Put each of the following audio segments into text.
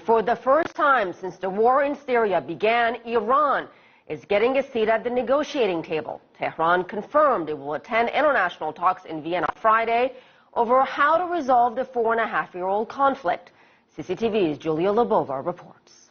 For the first time since the war in Syria began, Iran is getting a seat at the negotiating table. Tehran confirmed it will attend international talks in Vienna Friday over how to resolve the 4.5-year-old conflict. CCTV's Julia Lobova reports.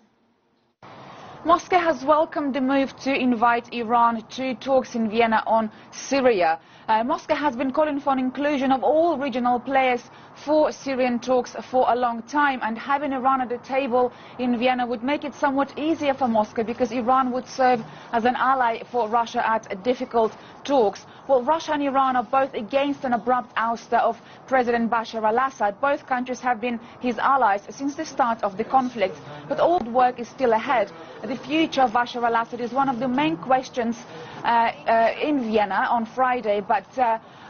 Moscow has welcomed the move to invite Iran to talks in Vienna on Syria. Moscow has been calling for an inclusion of all regional players for Syrian talks for a long time, and having Iran at the table in Vienna would make it somewhat easier for Moscow, because Iran would serve as an ally for Russia at difficult talks. Well, Russia and Iran are both against an abrupt ouster of President Bashar al-Assad. Both countries have been his allies since the start of the conflict, but all the work is still ahead. The future of Bashar al-Assad is one of the main questions in Vienna on Friday, but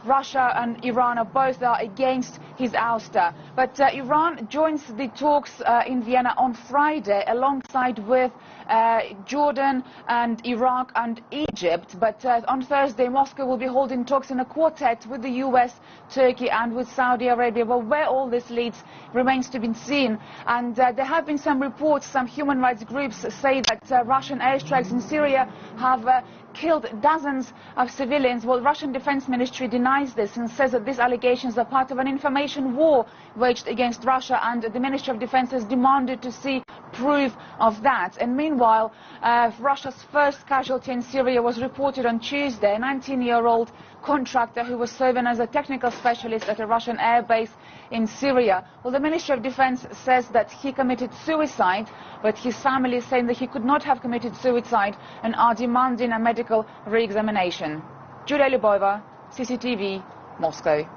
Russia and Iran are both against his ouster. But Iran joins the talks in Vienna on Friday alongside with Jordan and Iraq and Egypt. But on Thursday, Moscow will be holding talks in a quartet with the US, Turkey and with Saudi Arabia. Well, where all this leads remains to be seen. And there have been some reports, some human rights groups say that Russian airstrikes in Syria have killed dozens of civilians. Well, Russian Defense Ministry denies this and says that these allegations are part of an information war waged against Russia, and the Ministry of Defense has demanded to see proof of that. And meanwhile, Russia's first casualty in Syria was reported on Tuesday, a 19-year-old contractor who was serving as a technical specialist at a Russian airbase in Syria. Well, the Ministry of Defense says that he committed suicide, but his family is saying that he could not have committed suicide and are demanding a medical re-examination. Julia Lubova, CCTV, Moscow.